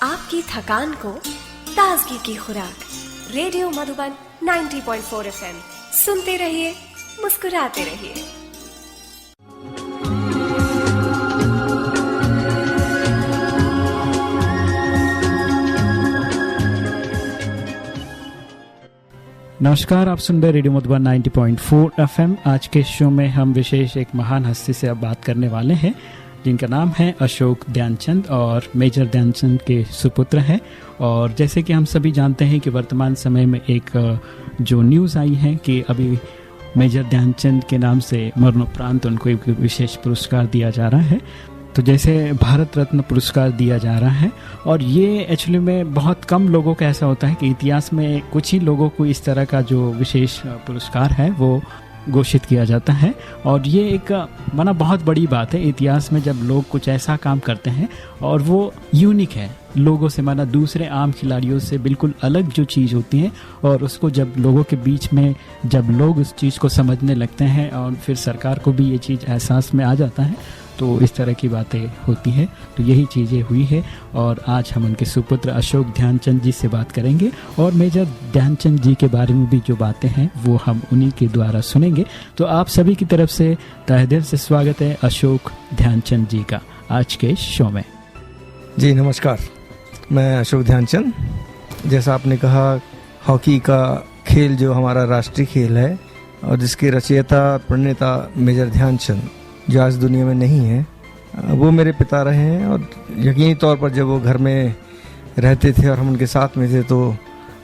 आपकी थकान को ताजगी की खुराक। Radio Madhuban 90.4 FM। सुनते रहिए, मुस्कुराते रहिए। नमस्कार, आप सुन रहे रेडियो मधुबन 90.4 FM। आज के शो में हम विशेष एक महान हस्ती से अब बात करने वाले हैं, जिनका नाम है अशोक ध्यानचंद और मेजर ध्यानचंद के सुपुत्र हैं। और जैसे कि हम सभी जानते हैं कि वर्तमान समय में एक जो न्यूज़ आई है कि अभी मेजर ध्यानचंद के नाम से मरणोपरांत उनको एक विशेष पुरस्कार दिया जा रहा है। तो जैसे भारत रत्न पुरस्कार दिया जा रहा है, और ये एक्चुअली में बहुत कम लोगों का ऐसा होता है कि इतिहास में कुछ ही लोगों को इस तरह का जो विशेष पुरस्कार है वो घोषित किया जाता है। और ये एक माना बहुत बड़ी बात है इतिहास में, जब लोग कुछ ऐसा काम करते हैं और वो यूनिक है लोगों से, माना दूसरे आम खिलाड़ियों से बिल्कुल अलग जो चीज़ होती है, और उसको जब लोगों के बीच में जब लोग उस चीज़ को समझने लगते हैं और फिर सरकार को भी ये चीज़ एहसास में आ जाता है, तो इस तरह की बातें होती हैं। तो यही चीज़ें हुई है, और आज हम उनके सुपुत्र अशोक ध्यानचंद जी से बात करेंगे, और मेजर ध्यानचंद जी के बारे में भी जो बातें हैं वो हम उन्हीं के द्वारा सुनेंगे। तो आप सभी की तरफ से तहे दिल से स्वागत है अशोक ध्यानचंद जी का आज के शो में। जी नमस्कार, मैं अशोक ध्यानचंद। जैसा आपने कहा, हॉकी का खेल जो हमारा राष्ट्रीय खेल है और जिसके रचयिता प्रणेता मेजर ध्यानचंद जो आज दुनिया में नहीं है, वो मेरे पिता रहे हैं। और यकीनी तौर पर जब वो घर में रहते थे और हम उनके साथ में थे, तो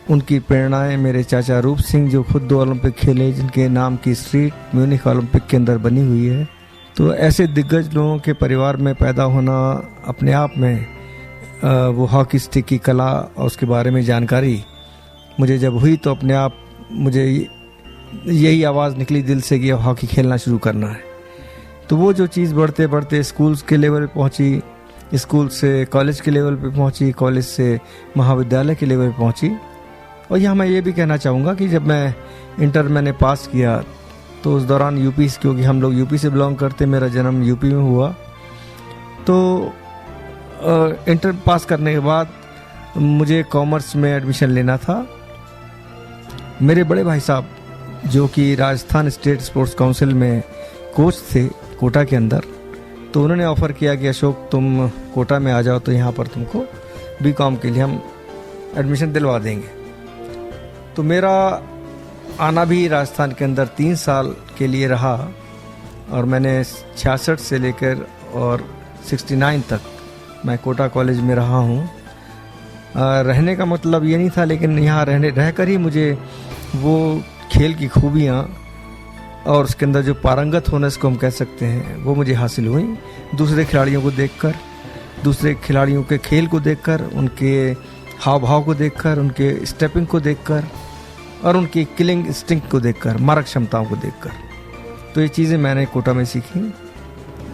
उनकी प्रेरणाएं मेरे चाचा रूप सिंह, जो खुद 2 ओलंपिक खेले, जिनके नाम की स्ट्रीट म्यूनिख ओलंपिक के अंदर बनी हुई है। तो ऐसे दिग्गज लोगों के परिवार में पैदा होना अपने आप में, वो हॉकी स्टिक की कला और उसके बारे में जानकारी मुझे जब हुई, तो अपने आप मुझे यही आवाज़ निकली दिल से कि हॉकी खेलना शुरू करना है। तो वो जो चीज़ बढ़ते बढ़ते स्कूल्स के लेवल पे पहुंची, स्कूल से कॉलेज के लेवल पे पहुंची, कॉलेज से महाविद्यालय के लेवल पे पहुंची। और यहाँ मैं ये भी कहना चाहूँगा कि जब मैं इंटर मैंने पास किया, तो उस दौरान यूपी, क्योंकि हम लोग यूपी से बिलोंग करते, मेरा जन्म यूपी में हुआ। तो इंटर पास करने के बाद मुझे कॉमर्स में एडमिशन लेना था। मेरे बड़े भाई साहब, जो कि राजस्थान स्टेट स्पोर्ट्स काउंसिल में कोच थे कोटा के अंदर, तो उन्होंने ऑफ़र किया कि अशोक तुम कोटा में आ जाओ, तो यहाँ पर तुमको बीकॉम के लिए हम एडमिशन दिलवा देंगे। तो मेरा आना भी राजस्थान के अंदर 3 साल के लिए रहा, और मैंने 66 से लेकर और 69 तक मैं कोटा कॉलेज में रहा हूँ। रहने का मतलब ये नहीं था, लेकिन यहाँ रहकर ही मुझे वो खेल की खूबियाँ और उसके अंदर जो पारंगत होना, इसको हम कह सकते हैं, वो मुझे हासिल हुई। दूसरे खिलाड़ियों को देखकर, दूसरे खिलाड़ियों के खेल को देखकर, उनके हाव भाव को देखकर, उनके स्टेपिंग को देखकर, और उनकी किलिंग इंस्टिंक्ट को देखकर, मारक क्षमताओं को देखकर, तो ये चीज़ें मैंने कोटा में सीखी।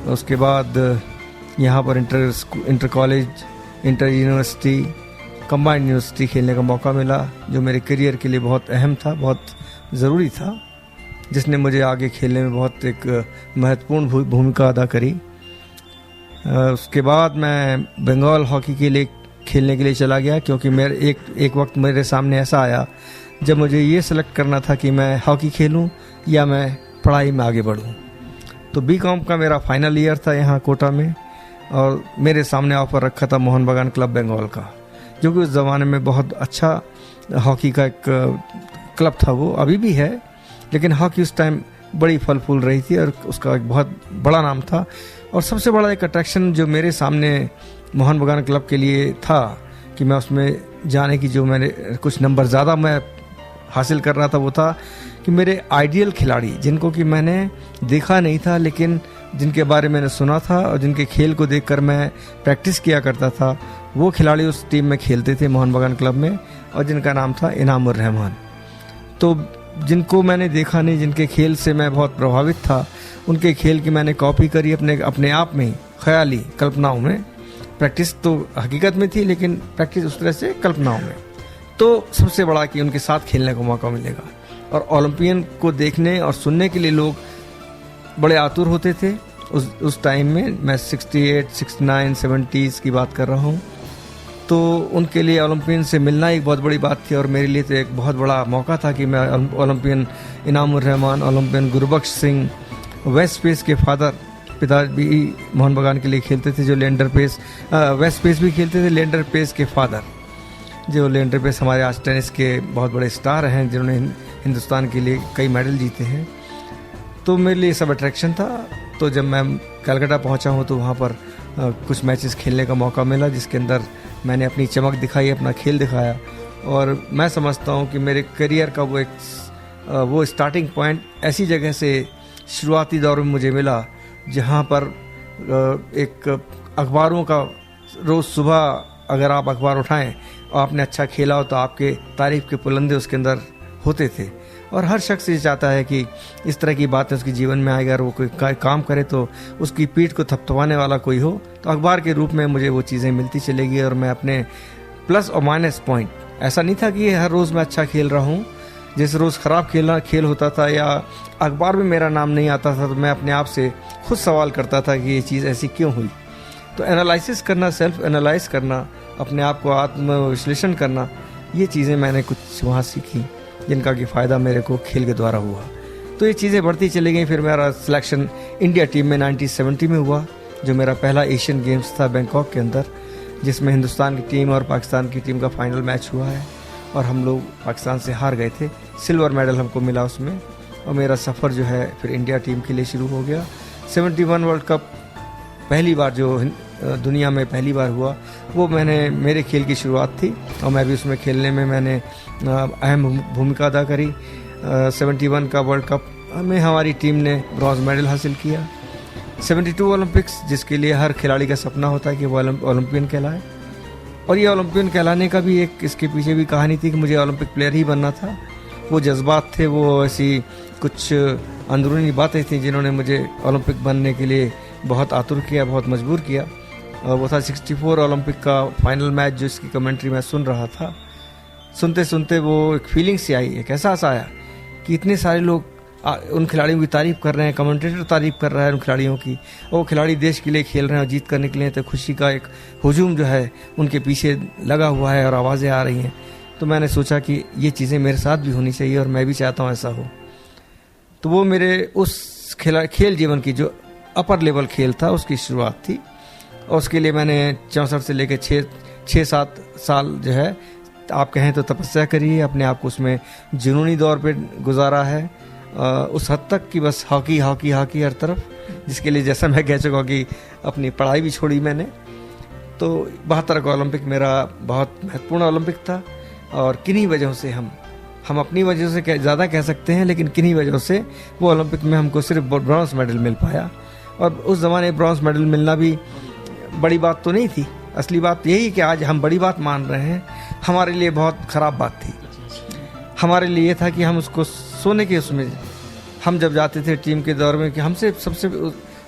उसके बाद यहाँ पर inter college, inter university, combined university खेलने का मौका मिला, जो मेरे करियर के लिए बहुत अहम था, बहुत ज़रूरी था, जिसने मुझे आगे खेलने में बहुत एक महत्वपूर्ण भूमिका अदा करी। उसके बाद मैं बंगाल हॉकी के लिए खेलने के लिए चला गया, क्योंकि मेरे एक वक्त मेरे सामने ऐसा आया जब मुझे ये सेलेक्ट करना था कि मैं हॉकी खेलूं या मैं पढ़ाई में आगे बढ़ूं। तो बीकॉम का मेरा फाइनल ईयर था यहाँ कोटा में, और मेरे सामने ऑफर रखा था मोहन बागान क्लब बंगाल का, जो कि उस ज़माने में बहुत अच्छा हॉकी का एक क्लब था। वो अभी भी है, लेकिन हॉकी उस टाइम बड़ी फल फूल रही थी और उसका एक बहुत बड़ा नाम था। और सबसे बड़ा एक अट्रैक्शन जो मेरे सामने मोहन बागान क्लब के लिए था कि मैं उसमें जाने की, जो मैंने कुछ नंबर ज़्यादा मैं हासिल कर रहा था, वो था कि मेरे आइडियल खिलाड़ी, जिनको कि मैंने देखा नहीं था लेकिन जिनके बारे में मैंने सुना था और जिनके खेल को देखकर मैं प्रैक्टिस किया करता था, वो खिलाड़ी उस टीम में खेलते थे मोहन बागान क्लब में, और जिनका नाम था इनामुर रहमान। तो जिनको मैंने देखा नहीं, जिनके खेल से मैं बहुत प्रभावित था, उनके खेल की मैंने कॉपी करी अपने आप में, ख्याली कल्पनाओं में। प्रैक्टिस तो हकीकत में थी, लेकिन प्रैक्टिस उस तरह से कल्पनाओं में। तो सबसे बड़ा कि उनके साथ खेलने का मौका मिलेगा, और ओलंपियन को देखने और सुनने के लिए लोग बड़े आतुर होते थे उस टाइम में। मैं 68, 69, 70s की बात कर रहा हूँ। तो उनके लिए ओलंपियन से मिलना एक बहुत बड़ी बात थी, और मेरे लिए तो एक बहुत बड़ा मौका था कि मैं ओलंपियन इनामुर रहमान, ओलंपियन गुरबख्श सिंह, वेस्ट पेस के फादर पिता भी मोहन बगान के लिए खेलते थे, जो लेंडर पेस वेस्ट पेस भी खेलते थे, लेंडर पेस के फादर जो लेंडर पेस हमारे आज टेनिस के बहुत बड़े स्टार हैं जिन्होंने हिंदुस्तान के लिए कई मेडल जीते हैं। तो मेरे लिए सब अट्रैक्शन था। तो जब मैं कलकत्ता पहुंचा हूं तो वहां पर कुछ मैचेस खेलने का मौका मिला, जिसके अंदर मैंने अपनी चमक दिखाई, अपना खेल दिखाया, और मैं समझता हूं कि मेरे करियर का वो स्टार्टिंग पॉइंट ऐसी जगह से शुरुआती दौर में मुझे मिला जहां पर एक अखबारों का रोज़ सुबह अगर आप अखबार उठाएं और आपने अच्छा खेला हो तो आपके तारीफ के पुलंदे उसके अंदर होते थे, और हर शख्स ये चाहता है कि इस तरह की बातें उसके जीवन में आएगा, और वो कोई काम करे तो उसकी पीठ को थपथपाने वाला कोई हो। तो अखबार के रूप में मुझे वो चीज़ें मिलती चलेगी, और मैं अपने प्लस और माइनस पॉइंट, ऐसा नहीं था कि हर रोज़ मैं अच्छा खेल रहा हूँ, जिस रोज़ ख़राब खेल होता था या अखबार में मेरा नाम नहीं आता था तो मैं अपने आप से खुद सवाल करता था कि ये चीज़ ऐसी क्यों हुई। तो एनालिसिस करना, सेल्फ एनालाइज करना, अपने आप को आत्म विश्लेषण करना, ये चीज़ें मैंने कुछ वहाँ सीखी जिनका कि फ़ायदा मेरे को खेल के द्वारा हुआ। तो ये चीज़ें बढ़ती चली गई। फिर मेरा सिलेक्शन इंडिया टीम में 1970 में हुआ, जो मेरा पहला एशियन गेम्स था बैंकॉक के अंदर, जिसमें हिंदुस्तान की टीम और पाकिस्तान की टीम का फाइनल मैच हुआ है, और हम लोग पाकिस्तान से हार गए थे। सिल्वर मेडल हमको मिला उसमें, और मेरा सफ़र जो है फिर इंडिया टीम के लिए शुरू हो गया। 71 वर्ल्ड कप पहली बार जो दुनिया में पहली बार हुआ, वो मेरे खेल की शुरुआत थी, और मैं भी उसमें खेलने में मैंने अहम भूमिका अदा करी। 71 का वर्ल्ड कप में हमारी टीम ने ब्रॉन्ज मेडल हासिल किया। 72 ओलंपिक्स, जिसके लिए हर खिलाड़ी का सपना होता है कि वो ओलंपियन कहलाए, और ये ओलंपियन कहलाने का भी एक इसके पीछे भी कहानी थी कि मुझे ओलंपिक प्लेयर ही बनना था। वो जज्बात थे, वो ऐसी कुछ अंदरूनी बातें थी जिन्होंने मुझे ओलंपिक बनने के लिए बहुत आतुर किया, बहुत मजबूर किया। और वो था 64 ओलंपिक का फाइनल मैच, जो इसकी कमेंट्री मैं सुन रहा था। सुनते सुनते वो एक फीलिंग सी आई, एक एहसास आया कि इतने सारे लोग उन खिलाड़ियों की तारीफ़ कर रहे हैं, कमेंटेटर तारीफ़ कर रहा है उन खिलाड़ियों की, और वो खिलाड़ी देश के लिए खेल रहे हैं और जीत कर निकले, तो खुशी का एक हुजूम जो है उनके पीछे लगा हुआ है और आवाज़ें आ रही हैं। तो मैंने सोचा कि ये चीज़ें मेरे साथ भी होनी चाहिए, और मैं भी चाहता हूँ ऐसा हो। तो वो मेरे उस खेल जीवन की जो अपर लेवल खेल था उसकी शुरुआत थी, और उसके लिए मैंने 64 से लेकर 6-7 साल जो है आप कहें तो तपस्या करी है, अपने आप को उसमें जुनूनी दौर पे गुजारा है, उस हद तक कि बस हॉकी हॉकी हॉकी हर तरफ, जिसके लिए जैसा मैं कह चुका कि अपनी पढ़ाई भी छोड़ी मैंने। तो 72 का ओलंपिक मेरा बहुत महत्वपूर्ण ओलंपिक था, और किन्हीं वजहों से हम अपनी वजह से ज़्यादा कह सकते हैं, लेकिन किन्हीं वजहों से वो ओलंपिक में हमको सिर्फ ब्रॉन्ज मेडल मिल पाया। और उस ज़माने ब्रॉन्ज मेडल मिलना भी बड़ी बात तो नहीं थी, असली बात यही कि आज हम बड़ी बात मान रहे हैं, हमारे लिए बहुत ख़राब बात थी। हमारे लिए ये था कि हम उसको सोने के उसमें, हम जब जाते थे टीम के दौर में, कि हमसे सबसे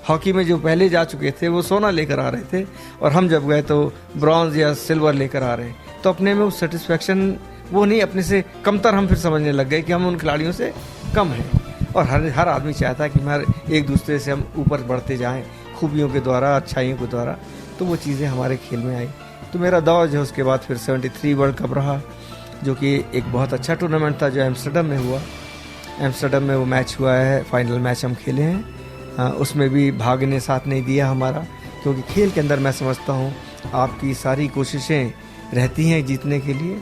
हॉकी में जो पहले जा चुके थे वो सोना लेकर आ रहे थे, और हम जब गए तो ब्रॉन्ज या सिल्वर लेकर आ रहे। तो अपने में वो सेटिस्फैक्शन वो नहीं, अपने से कमतर हम फिर समझने लग गए कि हम उन खिलाड़ियों से कम हैं, और हर आदमी चाहता है कि हमारे एक दूसरे से हम ऊपर बढ़ते जाएं खूबियों के द्वारा, अच्छाइयों के द्वारा। तो वो चीज़ें हमारे खेल में आई। तो मेरा दौर जो है उसके बाद फिर 73 वर्ल्ड कप रहा, जो कि एक बहुत अच्छा टूर्नामेंट था जो एम्स्टर्डम में हुआ। एम्स्टर्डम में वो मैच हुआ है, फाइनल मैच हम खेले हैं। उसमें भी भाग्य ने साथ नहीं दिया हमारा, क्योंकि खेल के अंदर मैं समझता हूँ आपकी सारी कोशिशें रहती हैं जीतने के लिए,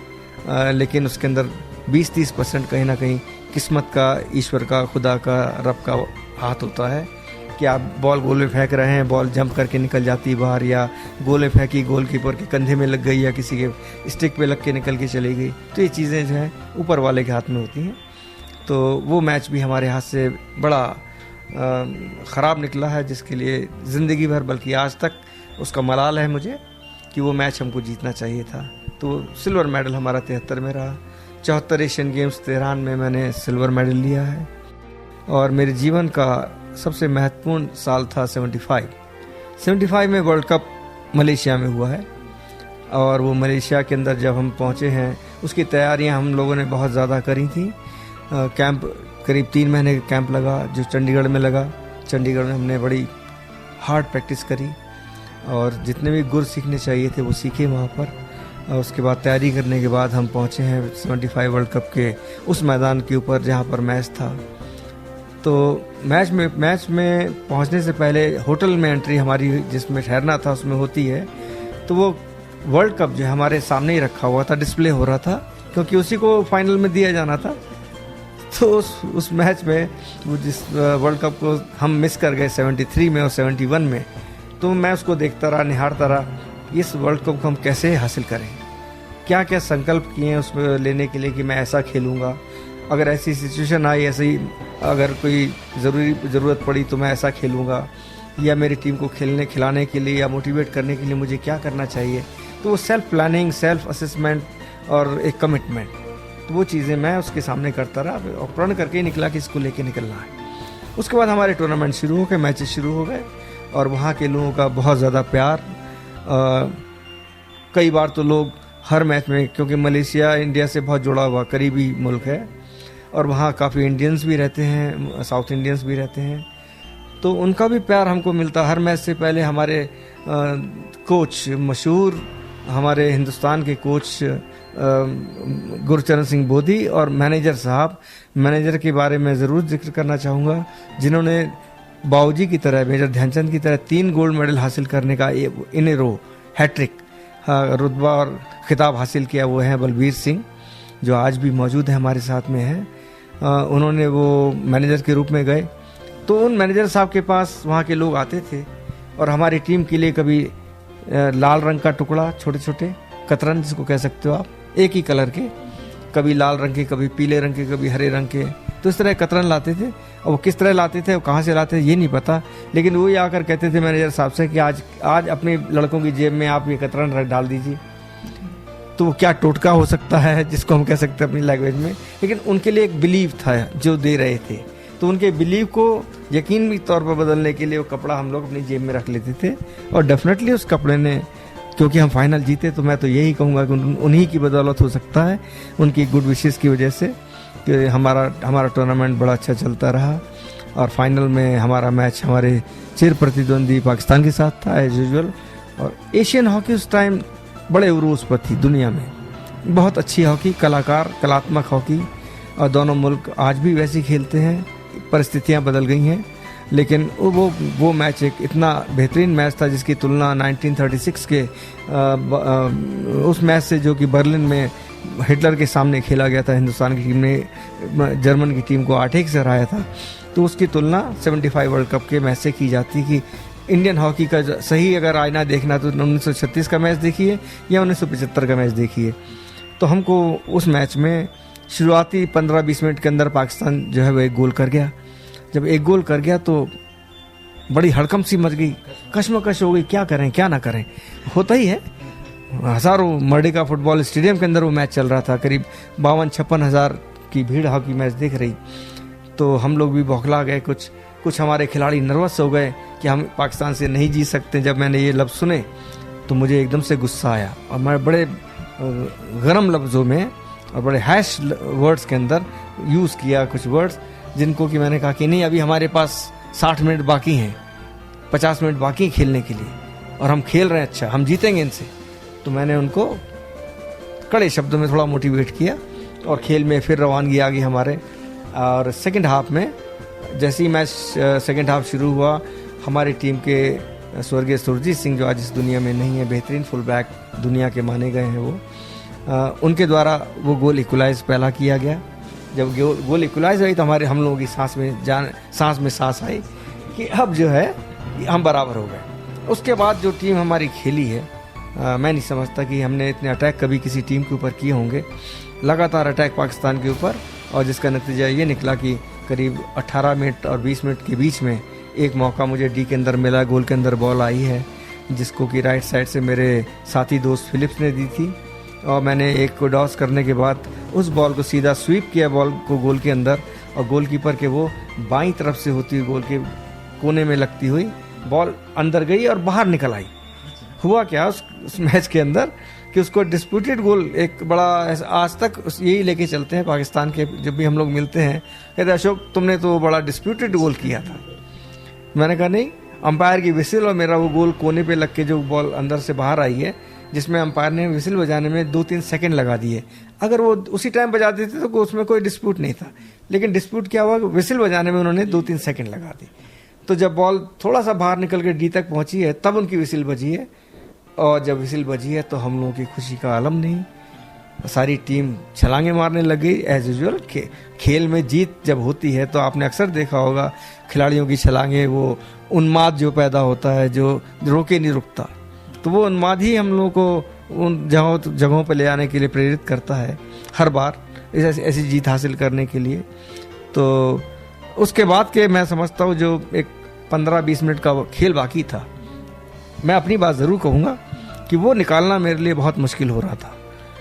लेकिन उसके अंदर 20-30% कहीं ना कहीं किस्मत का, ईश्वर का, खुदा का, रब का हाथ होता है कि आप बॉल गोले फेंक रहे हैं, बॉल जंप करके निकल जाती बाहर, या गोले फेंकी गोलकीपर के कंधे में लग गई, या किसी के स्टिक पे लग के निकल के चली गई। तो ये चीज़ें जो हैं ऊपर वाले के हाथ में होती हैं। तो वो मैच भी हमारे हाथ से बड़ा ख़राब निकला है, जिसके लिए ज़िंदगी भर, बल्कि आज तक उसका मलाल है मुझे कि वो मैच हमको जीतना चाहिए था। तो सिल्वर मेडल हमारा 73 में रहा। 74 एशियन गेम्स तेहरान में मैंने सिल्वर मेडल लिया है, और मेरे जीवन का सबसे महत्वपूर्ण साल था 75 में वर्ल्ड कप मलेशिया में हुआ है। और वो मलेशिया के अंदर जब हम पहुँचे हैं, उसकी तैयारियां हम लोगों ने बहुत ज़्यादा करी थी। कैंप करीब 3 महीने का कैंप लगा जो चंडीगढ़ में लगा। चंडीगढ़ में हमने बड़ी हार्ड प्रैक्टिस करी, और जितने भी गुर सीखने चाहिए थे वो सीखे वहाँ पर। उसके बाद तैयारी करने के बाद हम पहुँचे हैं 75 वर्ल्ड कप के उस मैदान के ऊपर जहाँ पर मैच था। तो मैच में पहुँचने से पहले होटल में एंट्री हमारी जिसमें ठहरना था उसमें होती है। तो वो वर्ल्ड कप जो हमारे सामने ही रखा हुआ था, डिस्प्ले हो रहा था, क्योंकि उसी को फाइनल में दिया जाना था। तो उस मैच में वो जिस वर्ल्ड कप को हम मिस कर गए 73 में और 71 में, तो मैं उसको देखता रहा, निहारता रहा इस वर्ल्ड कप को हम कैसे हासिल करें, क्या क्या संकल्प किए हैं उसमें लेने के लिए कि मैं ऐसा खेलूँगा, अगर ऐसी सिचुएशन आई, ऐसे ही अगर कोई ज़रूरत पड़ी तो मैं ऐसा खेलूँगा, या मेरी टीम को खिलाने के लिए या मोटिवेट करने के लिए मुझे क्या करना चाहिए। तो वो सेल्फ प्लानिंग, सेल्फ असेसमेंट और एक कमिटमेंट, तो वो चीज़ें मैं उसके सामने करता रहा और प्रण करके ही निकला कि इसको लेके निकलना है। उसके बाद हमारे टूर्नामेंट शुरू हो गए, मैचेस शुरू हो गए, और वहाँ के लोगों का बहुत ज़्यादा प्यार। कई बार तो लोग हर मैच में, क्योंकि मलेशिया इंडिया से बहुत जुड़ा हुआ करीबी मुल्क है और वहाँ काफ़ी इंडियंस भी रहते हैं, साउथ इंडियंस भी रहते हैं, तो उनका भी प्यार हमको मिलता। हर मैच से पहले हमारे कोच, मशहूर हमारे हिंदुस्तान के कोच गुरचरण सिंह बोधी और मैनेजर के बारे में ज़रूर जिक्र करना चाहूँगा, जिन्होंने बाबूजी की तरह, मेजर ध्यानचंद की तरह 3 गोल्ड मेडल हासिल करने का इन ए रो हैट्रिक रुतबा और खिताब हासिल किया। वो हैं बलबीर सिंह, जो आज भी मौजूद है, हमारे साथ में हैं। उन्होंने वो मैनेजर के रूप में गए, तो उन मैनेजर साहब के पास वहाँ के लोग आते थे और हमारी टीम के लिए कभी लाल रंग का टुकड़ा, छोटे छोटे कतरन जिसको कह सकते हो आप, एक ही कलर के, कभी लाल रंग के, कभी पीले रंग के, कभी हरे रंग के, तो इस तरह कतरन लाते थे। और वो किस तरह लाते थे, वो कहाँ से लाते थे ये नहीं पता, लेकिन वो ही आकर कहते थे मैनेजर साहब से कि आज अपने लड़कों की जेब में आप ये कतरन डाल दीजिए। तो वो क्या टोटका हो सकता है जिसको हम कह सकते हैं अपनी लैंग्वेज में, लेकिन उनके लिए एक बिलीव था जो दे रहे थे, तो उनके बिलीव को यकीनी तौर पर बदलने के लिए वो कपड़ा हम लोग अपनी जेब में रख लेते थे। और डेफिनेटली उस कपड़े ने, क्योंकि हम फाइनल जीते, तो मैं तो यही कहूँगा कि उन्हीं की बदौलत हो सकता है, उनकी गुड विशेस की वजह से, कि हमारा टूर्नामेंट बड़ा अच्छा चलता रहा। और फाइनल में हमारा मैच हमारे चिर प्रतिद्वंदी पाकिस्तान के साथ था एज यूजुअल। और एशियन हॉकी उस टाइम बड़े उरूज पर थी दुनिया में, बहुत अच्छी हॉकी, कलात्मक हॉकी, और दोनों मुल्क आज भी वैसे खेलते हैं। परिस्थितियां बदल गई हैं, लेकिन वो मैच एक इतना बेहतरीन मैच था जिसकी तुलना 1936 के उस मैच से, जो कि बर्लिन में हिटलर के सामने खेला गया था। हिंदुस्तान की टीम ने जर्मन की टीम को 8-1 से हराया था, तो उसकी तुलना 75 वर्ल्ड कप के मैच से की जाती कि इंडियन हॉकी का सही अगर आईना देखना तो 1936 का मैच देखिए या 1975 का मैच देखिए। तो हमको उस मैच में शुरुआती 15-20 मिनट के अंदर पाकिस्तान जो है वो एक गोल कर गया। जब एक गोल कर गया तो बड़ी हड़कंप सी मच गई, कश्मकश हो गई, क्या करें क्या ना करें, होता ही है। हज़ारों मर्डिका फुटबॉल स्टेडियम के अंदर वो मैच चल रहा था, करीब 52-56 हज़ार की भीड़ हॉकी मैच देख रही। तो हम लोग भी बौखला गए, कुछ हमारे खिलाड़ी नर्वस हो गए कि हम पाकिस्तान से नहीं जीत सकते। जब मैंने ये लफ्ज़ सुने तो मुझे एकदम से गुस्सा आया और मैं बड़े गर्म लफ्ज़ों में और बड़े हैश वर्ड्स के अंदर यूज़ किया कुछ वर्ड्स, जिनको कि मैंने कहा कि नहीं, अभी हमारे पास 60 मिनट बाकी हैं, 50 मिनट बाकी हैं खेलने के लिए, और हम खेल रहे हैं अच्छा, हम जीतेंगे इनसे। तो मैंने उनको कड़े शब्दों में थोड़ा मोटिवेट किया और खेल में फिर रवानगी आ गई हमारे। और सेकंड हाफ में जैसे ही मैच सेकंड हाफ शुरू हुआ, हमारी टीम के स्वर्गीय सुरजीत सिंह, जो आज इस दुनिया में नहीं है, बेहतरीन फुल बैक दुनिया के माने गए हैं वो, उनके द्वारा वो गोल इक्वलाइज पहला किया गया। जब गोल इक्वलाइज हुई तो हम लोगों की सांस में सांस आई कि अब जो है हम बराबर हो गए। उसके बाद जो टीम हमारी खेली है, मैं नहीं समझता कि हमने इतने अटैक कभी किसी टीम के ऊपर किए होंगे। लगातार अटैक पाकिस्तान के ऊपर, और जिसका नतीजा ये निकला कि करीब 18 मिनट और 20 मिनट के बीच में एक मौका मुझे डी के अंदर मिला, गोल के अंदर बॉल आई है, जिसको कि राइट साइड से मेरे साथी दोस्त फिलिप्स ने दी थी। और मैंने एक को डॉस करने के बाद उस बॉल को सीधा स्वीप किया, बॉल को गोल के अंदर, और गोलकीपर के वो बाईं तरफ से होती हुई गोल के कोने में लगती हुई बॉल अंदर गई और बाहर निकल आई। हुआ क्या उस मैच के अंदर कि उसको डिस्प्यूटेड गोल, एक बड़ा, आज तक यही लेके चलते हैं पाकिस्तान के, जब भी हम लोग मिलते हैं कहते अशोक तुमने तो बड़ा डिस्प्यूटेड गोल किया था। मैंने कहा नहीं, अंपायर की विसिल और मेरा वो गोल कोने पे लग के जो बॉल अंदर से बाहर आई है, जिसमें अंपायर ने विसिल बजाने में 2-3 सेकंड लगा दिए। अगर वो उसी टाइम बजा देते तो उसमें कोई डिस्प्यूट नहीं था, लेकिन डिस्प्यूट क्या हुआ, विसिल बजाने में उन्होंने 2-3 सेकंड लगा दी। तो जब बॉल थोड़ा सा बाहर निकल के डी तक पहुंची है तब उनकी विसिल बजी है, और जब विसिल बजी है तो हम लोगों की खुशी का आलम नहीं। सारी टीम छलांगे मारने लगी एज यूजुअल। खेल में जीत जब होती है तो आपने अक्सर देखा होगा खिलाड़ियों की छलांगे, वो उन्माद जो पैदा होता है, जो रोके नहीं रुकता, तो वो उन्माद ही हम लोगों को उन जगहों पर ले आने के लिए प्रेरित करता है हर बार ऐसी जीत हासिल करने के लिए। तो उसके बाद के मैं समझता हूँ जो एक 15-20 मिनट का खेल बाकी था, मैं अपनी बात ज़रूर कहूँगा कि वो निकालना मेरे लिए बहुत मुश्किल हो रहा था।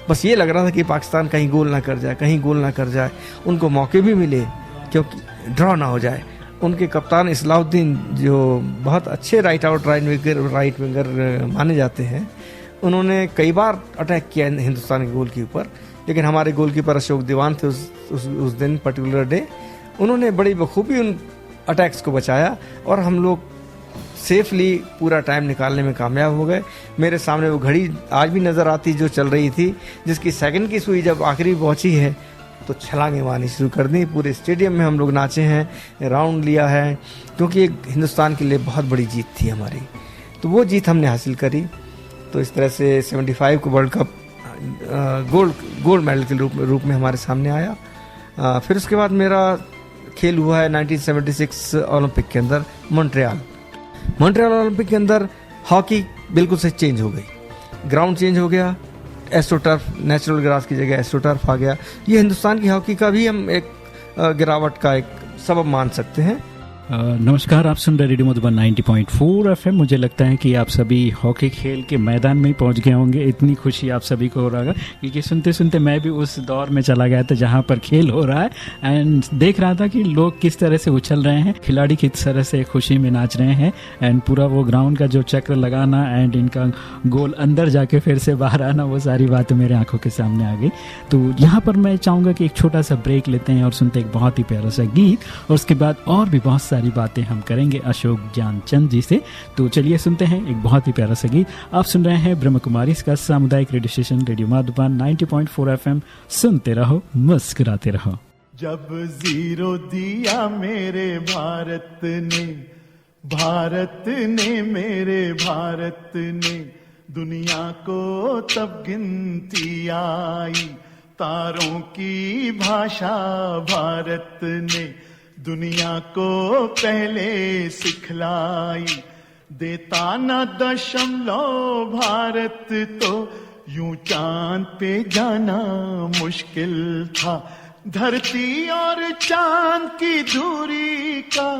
बस ये लग रहा था कि पाकिस्तान कहीं गोल ना कर जाए, कहीं गोल ना कर जाए, उनको मौके भी मिले क्योंकि ड्रॉ ना हो जाए। उनके कप्तान इस्लाउद्दीन जो बहुत अच्छे राइट विंगर माने जाते हैं, उन्होंने कई बार अटैक किया हिंदुस्तान के गोल के ऊपर, लेकिन हमारे गोलकीपर अशोक दीवान थे उस दिन पर्टिकुलर डे, उन्होंने बड़ी बखूबी उन अटैक्स को बचाया और हम लोग सेफली पूरा टाइम निकालने में कामयाब हो गए। मेरे सामने वो घड़ी आज भी नज़र आती जो चल रही थी, जिसकी सेकंड की सुई जब आखिरी पहुंची है तो छलांगे मारनी शुरू कर दी। पूरे स्टेडियम में हम लोग नाचे हैं, राउंड लिया है, क्योंकि एक हिंदुस्तान के लिए बहुत बड़ी जीत थी हमारी। तो वो जीत हमने हासिल करी। तो इस तरह से 75 को वर्ल्ड कप गोल्ड मेडल के रूप में हमारे सामने आया। फिर उसके बाद मेरा खेल हुआ है 1976 ओलंपिक के अंदर मॉन्ट्रियल ओलंपिक के अंदर। हॉकी बिल्कुल से चेंज हो गई, ग्राउंड चेंज हो गया, एस्ट्रोटर्फ, नेचुरल ग्रास की जगह एस्ट्रोटर्फ आ गया। ये हिंदुस्तान की हॉकी का भी हम एक गिरावट का एक सबब मान सकते हैं। नमस्कार, आप सुन रहे रेडियो मधुबन 90.4 FM। मुझे लगता है कि आप सभी हॉकी खेल के मैदान में ही पहुंच गए होंगे। इतनी खुशी आप सभी को हो रहा है क्योंकि सुनते सुनते मैं भी उस दौर में चला गया था जहां पर खेल हो रहा है एंड देख रहा था कि लोग किस तरह से उछल रहे हैं, खिलाड़ी किस तरह से खुशी में नाच रहे हैं एंड पूरा वो ग्राउंड का जो चक्र लगाना एंड इनका गोल अंदर जाके फिर से बाहर आना, वो सारी बातें मेरे आंखों के सामने आ गई। तो यहाँ पर मैं चाहूँगा कि एक छोटा सा ब्रेक लेते हैं और सुनते एक बहुत ही प्यारा सा गीत, और उसके बाद और भी बहुत सारी बातें हम करेंगे अशोक ध्यानचंद जी से। तो चलिए सुनते हैं एक बहुत ही प्यारा सा गीत। आप सुन रहे हैं ब्रह्म कुमारी इसका सामुदायिक radio station radio Madhuban 90.4 FM। सुनते रहो, मुस्कुराते रहो। जब जीरो दिया मेरे भारत ने मेरे भारत ने दुनिया को तब गिनती आई, तारों की भाषा भारत ने दुनिया को पहले सिखलाई। देता न दशमलव भारत तो यूं चांद पे जाना मुश्किल था। धरती और चांद की दूरी का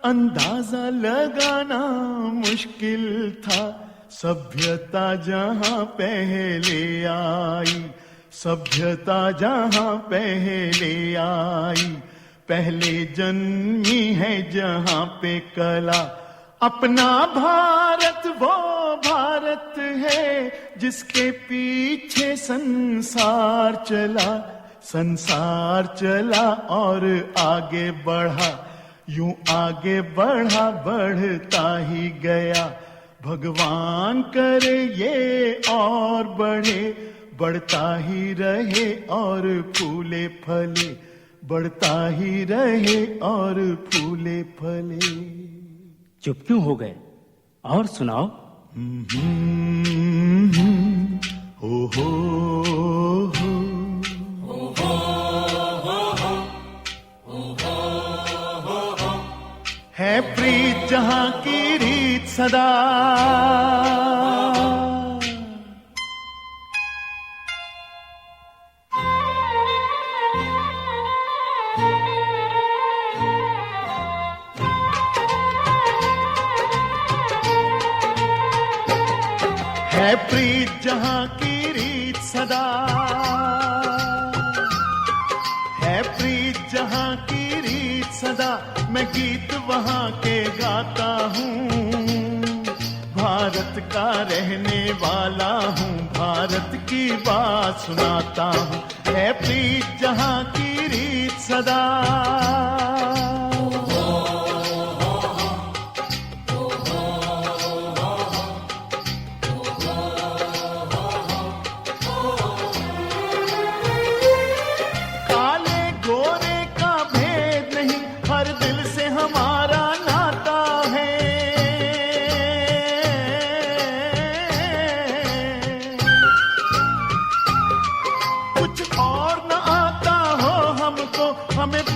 अंदाजा लगाना मुश्किल था। सभ्यता जहां पहले आई, सभ्यता जहां पहले आई, पहले जन्मी है जहां पे कला। अपना भारत वो भारत है जिसके पीछे संसार चला और आगे बढ़ा, यूं आगे बढ़ा बढ़ता ही गया। भगवान करे ये और बढ़े, बढ़ता ही रहे और फूले फले, बढ़ता ही रहे और फूले फले। चुप क्यों हो गए? और सुनाओ। हो है प्रीत जहां की रीत सदा, है प्रीत जहां की रीत सदा, है प्रीत जहां की रीत सदा। मैं गीत वहां के गाता हूँ, भारत का रहने वाला हूँ, भारत की बात सुनाता हूँ। है प्रीत जहां की रीत सदा।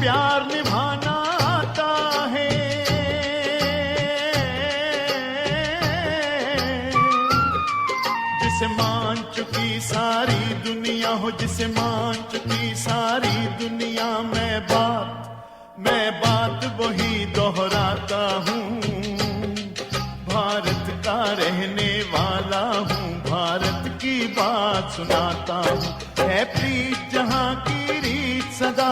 प्यार निभाना आता है। जिसे मान चुकी सारी दुनिया हो, जिसे मान चुकी सारी दुनिया, मैं बात वही दोहराता हूँ। भारत का रहने वाला हूँ, भारत की बात सुनाता हूँ। है प्रीत जहाँ की रीत सदा,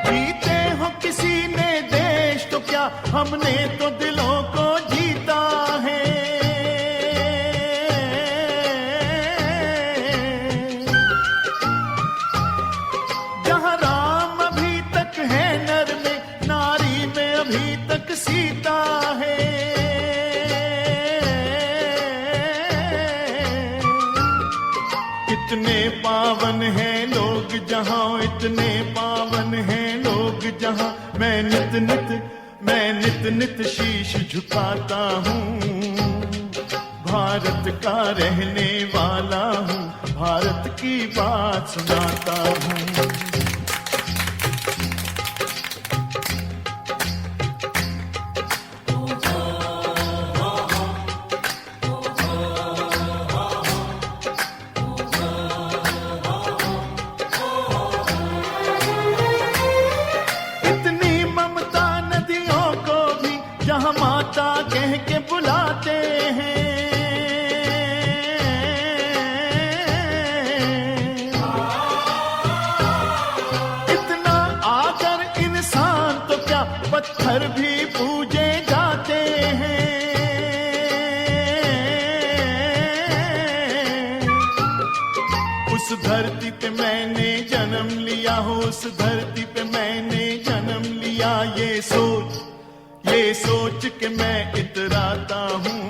जीते हो किसी ने देश तो क्या, हमने तो दिलों को जीता है। जहाँ राम अभी तक है नर में, नारी में अभी तक सीता है। इतने पावन हैं लोग जहाँ, इतने पावन हैं लोग जहाँ, मैं नित नित शीश झुकाता हूँ। भारत का रहने वाला हूँ, भारत की बात सुनाता हूँ। माता कह के बुलाते हैं, इतना आकर इंसान तो क्या, पत्थर भी पूजे जाते हैं। उस धरती पे मैंने जन्म लिया हो, उस धरती पे मैंने जन्म लिया, ये सोच के मैं इतराता हूँ।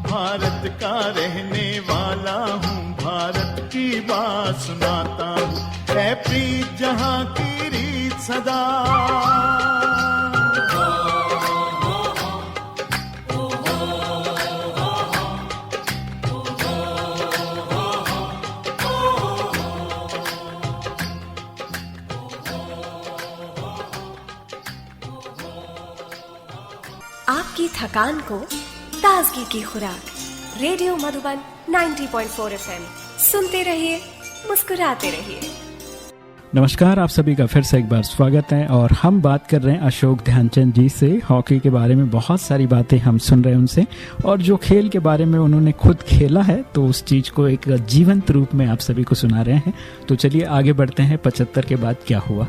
भारत का रहने वाला हूँ, भारत की बात सुनाता हूँ। है प्रीत जहाँ की रीत सदा, आपकी थकान को ताजगी की खुराक, रेडियो मधुबन 90.4 FM। सुनते रहिए, मुस्कुराते रहिए। नमस्कार, आप सभी का फिर से एक बार स्वागत है और हम बात कर रहे हैं अशोक ध्यानचंद जी से। हॉकी के बारे में बहुत सारी बातें हम सुन रहे हैं उनसे, और जो खेल के बारे में उन्होंने खुद खेला है तो उस चीज को एक जीवंत रूप में आप सभी को सुना रहे हैं। तो चलिए आगे बढ़ते हैं। 75 के बाद क्या हुआ?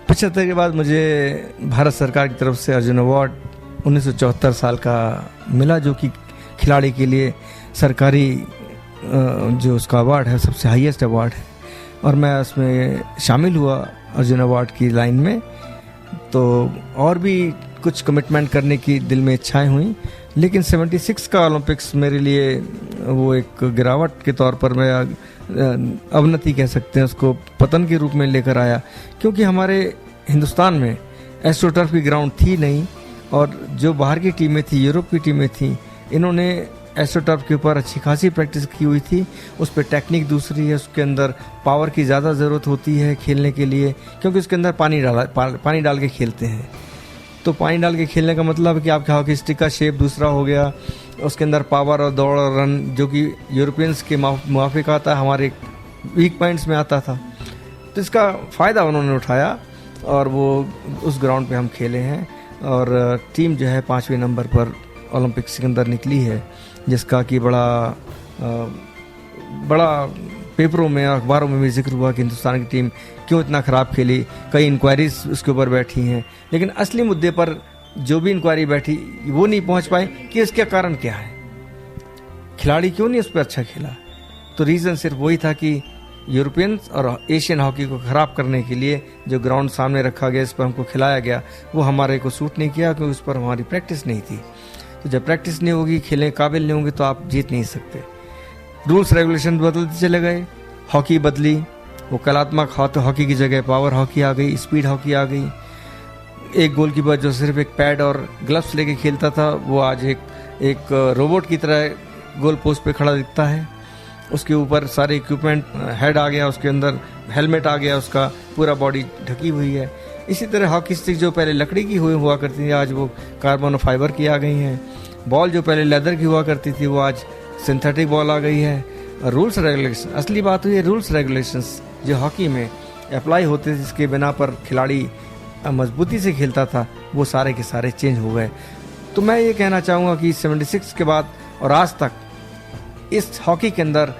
75 के बाद मुझे भारत सरकार की तरफ से अर्जुन अवार्ड 1974 साल का मिला, जो कि खिलाड़ी के लिए सरकारी जो उसका अवार्ड है, सबसे हाईएस्ट अवार्ड है, और मैं उसमें शामिल हुआ अर्जुन अवार्ड की लाइन में। तो और भी कुछ कमिटमेंट करने की दिल में इच्छाएं हुई, लेकिन 76 का ओलंपिक्स मेरे लिए वो एक गिरावट के तौर पर, मैं अवनति कह सकते हैं उसको, पतन के रूप में लेकर आया, क्योंकि हमारे हिंदुस्तान में एस्ट्रोटर्फ की ग्राउंड थी नहीं, और जो बाहर की टीमें थी, यूरोप की टीमें थी, इन्होंने एस्ट्रोटर्फ के ऊपर अच्छी खासी प्रैक्टिस की हुई थी। उस पर टेक्निक दूसरी है, उसके अंदर पावर की ज़्यादा ज़रूरत होती है खेलने के लिए, क्योंकि उसके अंदर पानी डाल के खेलते हैं। तो पानी डाल के खेलने का मतलब है कि आपके हॉकी स्टिक का शेप दूसरा हो गया, उसके अंदर पावर और दौड़ और रन जो कि यूरोपियंस के मुआफिक आता है, हमारे वीक पॉइंट्स में आता था। तो इसका फ़ायदा उन्होंने उठाया और वो उस ग्राउंड पे हम खेले हैं, और टीम जो है 5वें नंबर पर ओलंपिक्स के अंदर निकली है, जिसका कि बड़ा पेपरों में, अखबारों में भी जिक्र हुआ कि हिंदुस्तान की टीम क्यों इतना ख़राब खेली। कई इंक्वायरीज उसके ऊपर बैठी हैं, लेकिन असली मुद्दे पर जो भी इंक्वायरी बैठी वो नहीं पहुंच पाई कि इसका कारण क्या है, खिलाड़ी क्यों नहीं उस पर अच्छा खेला। तो रीज़न सिर्फ वही था कि यूरोपियंस और एशियन हॉकी को ख़राब करने के लिए जो ग्राउंड सामने रखा गया, इस पर हमको खिलाया गया, वो हमारे को सूट नहीं किया, क्योंकि उस पर हमारी प्रैक्टिस नहीं थी। तो जब प्रैक्टिस नहीं होगी, खेलने काबिल नहीं होंगे, तो आप जीत नहीं सकते। रूल्स रेगुलेशन बदलते चले गए, हॉकी बदली, वो कलात्मक हॉकी की जगह पावर हॉकी आ गई, स्पीड हॉकी आ गई, एक गोलकीपर जो सिर्फ एक पैड और ग्लव्स लेके खेलता था, वो आज एक रोबोट की तरह गोल पोस्ट पे खड़ा दिखता है। उसके ऊपर सारे इक्विपमेंट, हेड आ गया, उसके अंदर हेलमेट आ गया, उसका पूरा बॉडी ढकी हुई है। इसी तरह हॉकी स्टिक जो पहले लकड़ी की हुआ करती थी, आज वो कार्बन और फाइबर की आ गई हैं। बॉल जो पहले लेदर की हुआ करती थी, वो आज सिंथेटिक बॉल आ गई है। रूल्स रेगुलेशन, असली बात हुई है रूल्स रेगुलेशंस जो हॉकी में अप्लाई होते थे, जिसके बिना पर खिलाड़ी मजबूती से खेलता था, वो सारे के सारे चेंज हो गए। तो मैं ये कहना चाहूँगा कि 76 के बाद और आज तक इस हॉकी के अंदर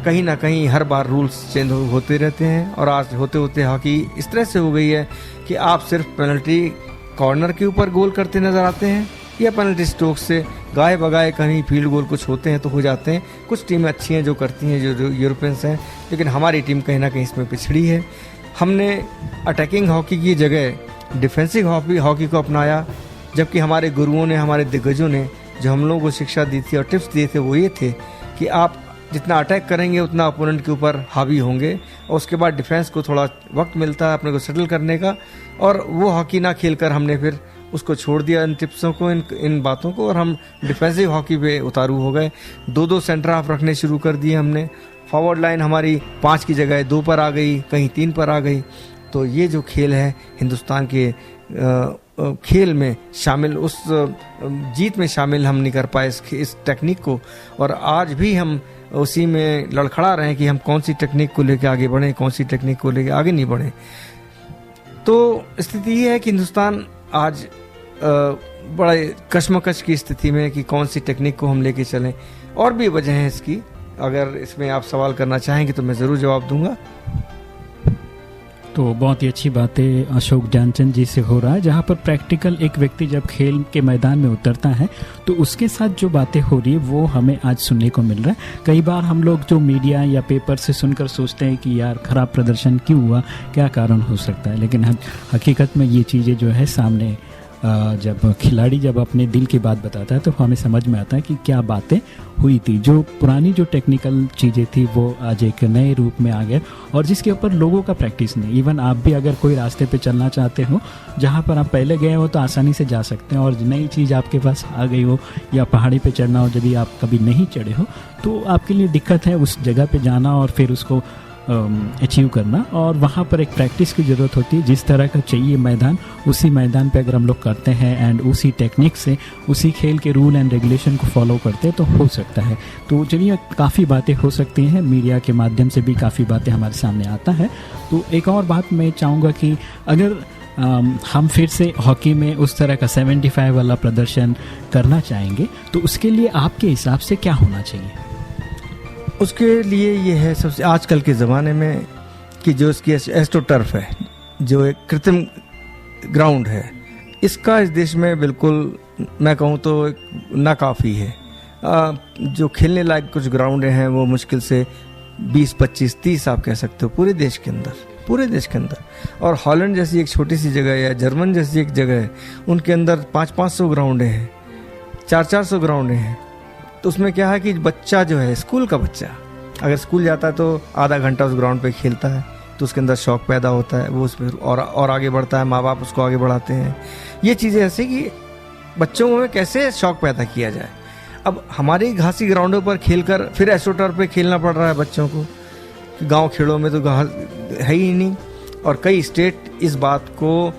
कहीं ना कहीं हर बार रूल्स चेंज होते रहते हैं। और आज होते होते हॉकी इस तरह से हो गई है कि आप सिर्फ पेनल्टी कॉर्नर के ऊपर गोल करते नज़र आते हैं, या पेनल्टी स्ट्रोक से गाए बगाए कहीं फील्ड गोल कुछ होते हैं तो हो जाते हैं। कुछ टीमें अच्छी हैं जो करती हैं, जो यूरोपियंस हैं, लेकिन हमारी टीम कहीं ना कहीं इसमें पिछड़ी है। हमने अटैकिंग हॉकी की जगह डिफेंसिव हॉकी को अपनाया, जबकि हमारे गुरुओं ने, हमारे दिग्गजों ने जो हम लोगों को शिक्षा दी थी और टिप्स दिए थे, वो ये थे कि आप जितना अटैक करेंगे उतना ओपोनेंट के ऊपर हावी होंगे, और उसके बाद डिफेंस को थोड़ा वक्त मिलता है अपने को सेटल करने का। और वो हॉकी ना खेलकर हमने फिर उसको छोड़ दिया, इन टिप्सों को, इन बातों को, और हम डिफेंसिव हॉकी पे उतारू हो गए। 2-2 सेंटर हाफ रखने शुरू कर दिए हमने। फॉरवर्ड लाइन हमारी 5 की जगह 2 पर आ गई, कहीं 3 पर आ गई। तो ये जो खेल है हिंदुस्तान के खेल में शामिल, उस जीत में शामिल हम नहीं कर पाए इस टेक्निक को, और आज भी हम उसी में लड़खड़ा रहे हैं कि हम कौन सी टेक्निक को लेकर आगे बढ़ें, कौन सी टेक्निक को लेकर आगे नहीं बढ़ें। तो स्थिति ये है कि हिंदुस्तान आज बड़े कश्मकश की स्थिति में है कि कौन सी टेक्निक को हम लेके चलें। और भी वजह है इसकी, अगर इसमें आप सवाल करना चाहेंगे तो मैं ज़रूर जवाब दूंगा। तो बहुत ही अच्छी बातें अशोक ध्यानचंद जी से हो रहा है, जहाँ पर प्रैक्टिकल एक व्यक्ति जब खेल के मैदान में उतरता है तो उसके साथ जो बातें हो रही है वो हमें आज सुनने को मिल रहा है। कई बार हम लोग जो मीडिया या पेपर से सुनकर सोचते हैं कि यार खराब प्रदर्शन क्यों हुआ, क्या कारण हो सकता है, लेकिन हकीकत में ये चीज़ें जो है सामने जब खिलाड़ी जब अपने दिल की बात बताता है तो हमें समझ में आता है कि क्या बातें हुई थी। जो पुरानी जो टेक्निकल चीज़ें थी वो आज एक नए रूप में आ गए, और जिसके ऊपर लोगों का प्रैक्टिस नहीं। इवन आप भी अगर कोई रास्ते पे चलना चाहते हो जहाँ पर आप पहले गए हो तो आसानी से जा सकते हैं, और नई चीज़ आपके पास आ गई हो, या पहाड़ी पे चढ़ना हो, जब आप कभी नहीं चढ़े हो तो आपके लिए दिक्कत है उस जगह पे जाना और फिर उसको अचीव करना। और वहाँ पर एक प्रैक्टिस की ज़रूरत होती है। जिस तरह का चाहिए मैदान, उसी मैदान पे अगर हम लोग करते हैं एंड उसी टेक्निक से, उसी खेल के रूल एंड रेगुलेशन को फॉलो करते हैं तो हो सकता है। तो चलिए, काफ़ी बातें हो सकती हैं, मीडिया के माध्यम से भी काफ़ी बातें हमारे सामने आता है। तो एक और बात मैं चाहूँगा कि अगर हम फिर से हॉकी में उस तरह का 75 वाला प्रदर्शन करना चाहेंगे तो उसके लिए आपके हिसाब से क्या होना चाहिए? उसके लिए ये है सबसे आजकल के ज़माने में कि जो इसकी एस्ट्रोटर्फ है, जो एक कृत्रिम ग्राउंड है, इसका इस देश में बिल्कुल मैं कहूँ तो नाकाफ़ी है। जो खेलने लायक कुछ ग्राउंड हैं वो मुश्किल से 20, 25, 30 आप कह सकते हो पूरे देश के अंदर। और हॉलैंड जैसी एक छोटी सी जगह या जर्मन जैसी एक जगह है, उनके अंदर 500-500 ग्राउंड हैं, 400-400 ग्राउंड हैं। तो उसमें क्या है कि बच्चा जो है, स्कूल का बच्चा अगर स्कूल जाता है तो आधा घंटा उस ग्राउंड पे खेलता है, तो उसके अंदर शौक पैदा होता है, वो उसमें और आगे बढ़ता है, माँ बाप उसको आगे बढ़ाते हैं। ये चीज़ें ऐसे कि बच्चों में कैसे शौक पैदा किया जाए। अब हमारी घासी ग्राउंडों पर खेलकर फिर एस्ट्रोटर्फ पे खेलना पड़ रहा है बच्चों को, गांव खेड़ों में तो है ही नहीं। और कई स्टेट इस बात को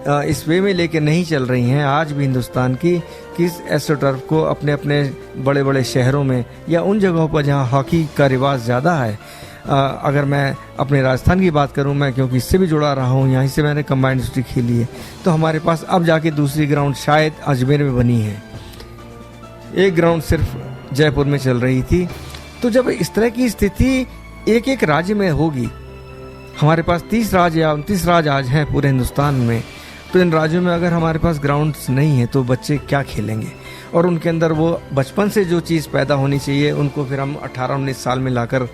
इस वे में लेके नहीं चल रही हैं आज भी हिंदुस्तान की कि इस एस्ट्रोटर्फ को अपने अपने बड़े बड़े शहरों में या उन जगहों पर जहां हॉकी का रिवाज ज़्यादा है। अगर मैं अपने राजस्थान की बात करूं, मैं क्योंकि इससे भी जुड़ा रहा हूं, यहीं से मैंने कंबाइंड डिस्ट्रिक्ट खेली है, तो हमारे पास अब जाके दूसरी ग्राउंड शायद अजमेर में बनी है। एक ग्राउंड सिर्फ जयपुर में चल रही थी। तो जब इस तरह की स्थिति एक एक राज्य में होगी, हमारे पास 30 राज्य या 29 राज्य आज हैं पूरे हिंदुस्तान में, तो इन राज्यों में अगर हमारे पास ग्राउंड्स नहीं है तो बच्चे क्या खेलेंगे। और उनके अंदर वो बचपन से जो चीज़ पैदा होनी चाहिए उनको फिर हम 18-19 साल में लाकर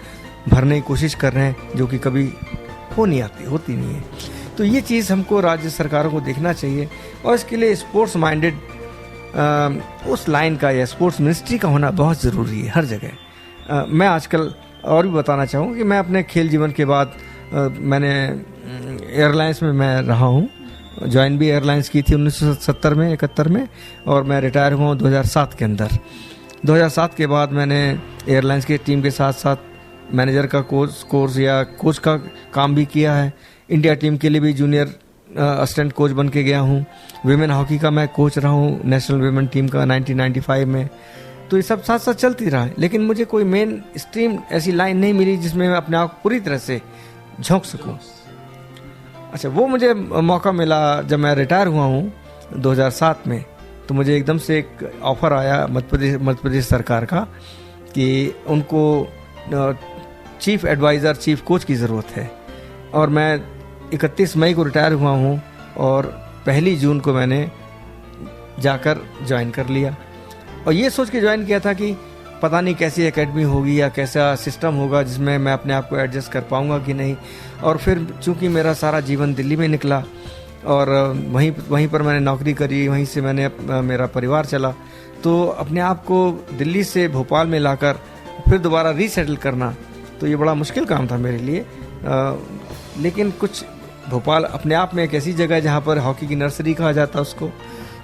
भरने की कोशिश कर रहे हैं, जो कि कभी होती नहीं है। तो ये चीज़ हमको राज्य सरकारों को देखना चाहिए, और इसके लिए स्पोर्ट्स माइंडेड उस लाइन का या स्पोर्ट्स मिनिस्ट्री का होना बहुत ज़रूरी है हर जगह। मैं आजकल और भी बताना चाहूँ कि मैं अपने खेल जीवन के बाद मैंने एयरलाइंस में मैं रहा हूँ ज्वाइन भी एयरलाइंस की थी 1970 में 71 में, और मैं रिटायर हुआ हूँ 2007 के अंदर। 2007 के बाद मैंने एयरलाइंस की टीम के साथ साथ मैनेजर का कोर्स या कोच का काम भी किया है। इंडिया टीम के लिए भी जूनियर असिस्टेंट कोच बन के गया हूँ। विमेन हॉकी का मैं कोच रहा हूँ नेशनल विमेन टीम का 1995 में। तो ये सब साथ साथ चलती रहा है, लेकिन मुझे कोई मेन स्ट्रीम ऐसी लाइन नहीं मिली जिसमें मैं अपने आप को पूरी तरह से झोंक सकूं। अच्छा, वो मुझे मौका मिला जब मैं रिटायर हुआ हूँ 2007 में। तो मुझे एकदम से एक ऑफ़र आया मध्य प्रदेश सरकार का कि उनको चीफ एडवाइज़र, चीफ कोच की ज़रूरत है। और मैं 31 मई को रिटायर हुआ हूँ और 1 जून को मैंने जाकर ज्वाइन कर लिया। और ये सोच के ज्वाइन किया था कि पता नहीं कैसी एकेडमी होगी या कैसा सिस्टम होगा जिसमें मैं अपने आप को एडजस्ट कर पाऊँगा कि नहीं। और फिर चूँकि मेरा सारा जीवन दिल्ली में निकला और वहीं पर मैंने नौकरी करी, वहीं से मैंने मेरा परिवार चला, तो अपने आप को दिल्ली से भोपाल में लाकर फिर दोबारा रीसेटल करना, तो ये बड़ा मुश्किल काम था मेरे लिए। लेकिन कुछ भोपाल अपने आप में एक ऐसी जगह है जहाँ पर हॉकी की नर्सरी कहा जाता है उसको।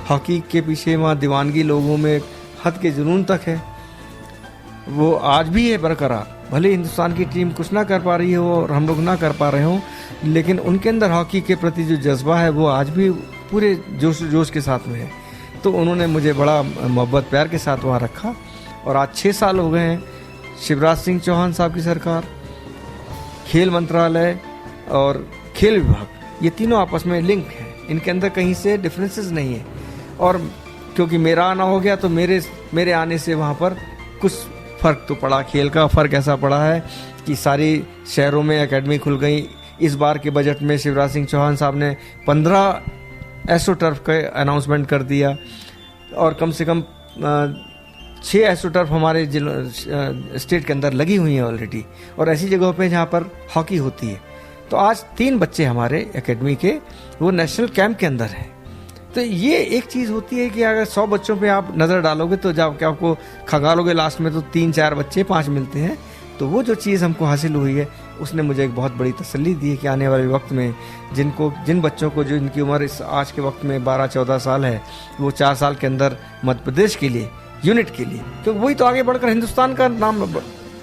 हॉकी के पीछे वहाँ दीवानगी लोगों में हद के जुनून तक है, वो आज भी है बरकरार। भले हिंदुस्तान की टीम कुछ ना कर पा रही हो और हम लोग ना कर पा रहे हों, लेकिन उनके अंदर हॉकी के प्रति जो जज्बा है वो आज भी पूरे जोश के साथ में है। तो उन्होंने मुझे बड़ा मोहब्बत प्यार के साथ वहाँ रखा। और आज 6 साल हो गए हैं। शिवराज सिंह चौहान साहब की सरकार, खेल मंत्रालय और खेल विभाग, ये तीनों आपस में लिंक है, इनके अंदर कहीं से डिफरेंसेस नहीं है। और क्योंकि मेरा आना हो गया तो मेरे आने से वहाँ पर कुछ फ़र्क तो पड़ा। खेल का फ़र्क ऐसा पड़ा है कि सारी शहरों में एकेडमी खुल गई। इस बार के बजट में शिवराज सिंह चौहान साहब ने 15 एस्ट्रो टर्फ का अनाउंसमेंट कर दिया और कम से कम 6 एस्ट्रो टर्फ हमारे स्टेट के अंदर लगी हुई हैं ऑलरेडी, और ऐसी जगहों पे जहाँ पर हॉकी होती है। तो आज 3 बच्चे हमारे एकेडमी के वो नेशनल कैंप के अंदर हैं। तो ये एक चीज़ होती है कि अगर 100 बच्चों पे आप नज़र डालोगे तो जब क्या आपको खंगालोगे लास्ट में तो 3-4 बच्चे 5 मिलते हैं। तो वो जो चीज़ हमको हासिल हुई है उसने मुझे एक बहुत बड़ी तसल्ली दी है कि आने वाले वक्त में जिन बच्चों को, जो इनकी उम्र इस आज के वक्त में 12-14 साल है, वो 4 साल के अंदर मध्य प्रदेश के लिए, यूनिट के लिए, क्योंकि वही तो आगे बढ़कर हिंदुस्तान का नाम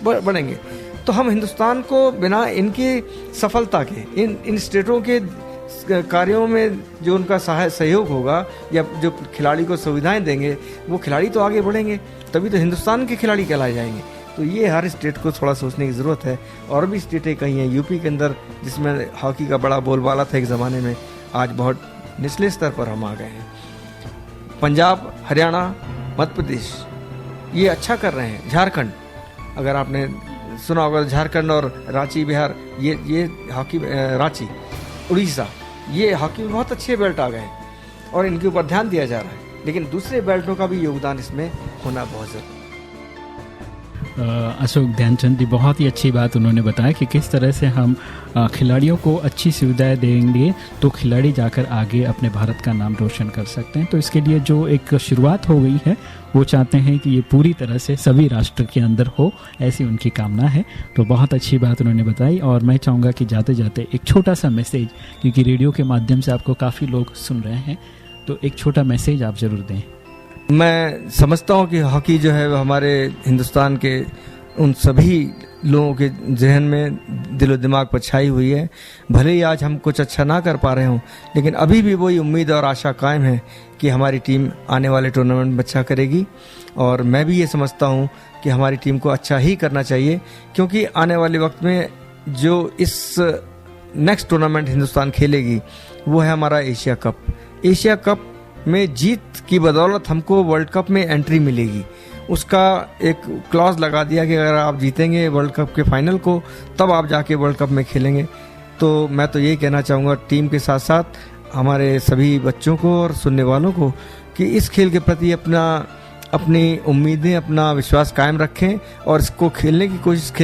बढ़ेंगे। तो हम हिंदुस्तान को बिना इनकी सफलता के, इन स्टेटों के कार्यों में जो उनका सहयोग होगा या जो खिलाड़ी को सुविधाएं देंगे, वो खिलाड़ी तो आगे बढ़ेंगे, तभी तो हिंदुस्तान के खिलाड़ी कहलाए जाएंगे। तो ये हर स्टेट को थोड़ा सोचने की ज़रूरत है। और भी स्टेटें कहीं हैं, यूपी के अंदर जिसमें हॉकी का बड़ा बोलबाला था एक ज़माने में, आज बहुत निचले स्तर पर हम आ गए हैं। पंजाब, हरियाणा, मध्य प्रदेश ये अच्छा कर रहे हैं। झारखंड, अगर आपने सुना होगा, झारखंड और रांची, बिहार, ये हॉकी, रांची, उड़ीसा, ये हॉकी में बहुत अच्छे बेल्ट आ गए हैं और इनके ऊपर ध्यान दिया जा रहा है। लेकिन दूसरे बेल्टों का भी योगदान इसमें होना बहुत ज़रूरी है। अशोक ध्यानचंद जी, बहुत ही अच्छी बात उन्होंने बताया कि किस तरह से हम खिलाड़ियों को अच्छी सुविधाएं देंगे तो खिलाड़ी जाकर आगे अपने भारत का नाम रोशन कर सकते हैं। तो इसके लिए जो एक शुरुआत हो गई है, वो चाहते हैं कि ये पूरी तरह से सभी राष्ट्र के अंदर हो, ऐसी उनकी कामना है। तो बहुत अच्छी बात उन्होंने बताई। और मैं चाहूँगा कि जाते जाते एक छोटा सा मैसेज, क्योंकि रेडियो के माध्यम से आपको काफ़ी लोग सुन रहे हैं, तो एक छोटा मैसेज आप ज़रूर दें। मैं समझता हूँ कि हॉकी जो है वो हमारे हिंदुस्तान के उन सभी लोगों के जहन में, दिलो दिमाग पर छाई हुई है। भले ही आज हम कुछ अच्छा ना कर पा रहे हों, लेकिन अभी भी वही उम्मीद और आशा कायम है कि हमारी टीम आने वाले टूर्नामेंट में अच्छा करेगी। और मैं भी ये समझता हूँ कि हमारी टीम को अच्छा ही करना चाहिए, क्योंकि आने वाले वक्त में जो इस नेक्स्ट टूर्नामेंट हिंदुस्तान खेलेगी वो है हमारा एशिया कप। एशिया कप में जीत की बदौलत हमको वर्ल्ड कप में एंट्री मिलेगी। उसका एक क्लॉज लगा दिया कि अगर आप जीतेंगे वर्ल्ड कप के फाइनल को, तब आप जाके वर्ल्ड कप में खेलेंगे। तो मैं तो यही कहना चाहूँगा टीम के साथ साथ हमारे सभी बच्चों को और सुनने वालों को कि इस खेल के प्रति अपनी उम्मीदें, अपना विश्वास कायम रखें और इसको खेल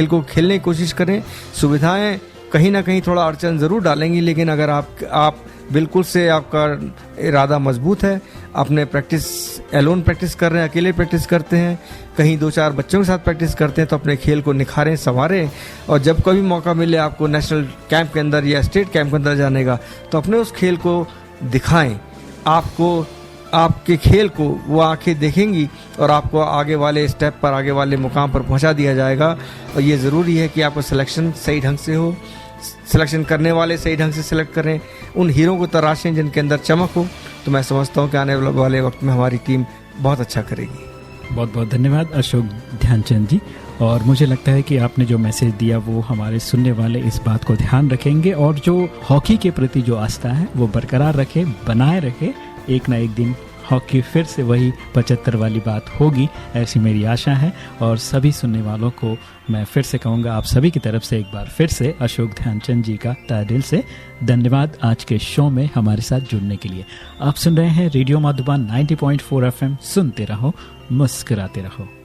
को खेलने की कोशिश करें। सुविधाएं कहीं ना कहीं थोड़ा अड़चन ज़रूर डालेंगी, लेकिन अगर आप बिल्कुल से आपका इरादा मजबूत है, अपने एलोन प्रैक्टिस कर रहे हैं, अकेले प्रैक्टिस करते हैं, कहीं 2-4 बच्चों के साथ प्रैक्टिस करते हैं, तो अपने खेल को निखारें, संवारें। और जब कभी मौका मिले आपको नेशनल कैंप के अंदर या स्टेट कैंप के अंदर जाने का, तो अपने उस खेल को दिखाएं, आपको आपके खेल को वो आंखें देखेंगी और आपको आगे वाले स्टेप पर, आगे वाले मुकाम पर पहुंचा दिया जाएगा। और ये ज़रूरी है कि आपको सिलेक्शन सही ढंग से हो, सिलेक्शन करने वाले सही ढंग से सिलेक्ट करें, उन हीरो को तराशें जिनके अंदर चमक हो। तो मैं समझता हूँ कि आने वाले वक्त में हमारी टीम बहुत अच्छा करेगी। बहुत बहुत धन्यवाद अशोक ध्यानचंद जी। और मुझे लगता है कि आपने जो मैसेज दिया वो हमारे सुनने वाले इस बात को ध्यान रखेंगे और जो हॉकी के प्रति जो आस्था है वो बरकरार रखे, बनाए रखे। एक ना एक दिन हॉकी फिर से वही 75 वाली बात होगी, ऐसी मेरी आशा है। और सभी सुनने वालों को मैं फिर से कहूँगा, आप सभी की तरफ से एक बार फिर से अशोक ध्यानचंद जी का तहे दिल से धन्यवाद आज के शो में हमारे साथ जुड़ने के लिए। आप सुन रहे हैं रेडियो मधुबन 90.4 FM। सुनते रहो, मुस्कुराते रहो।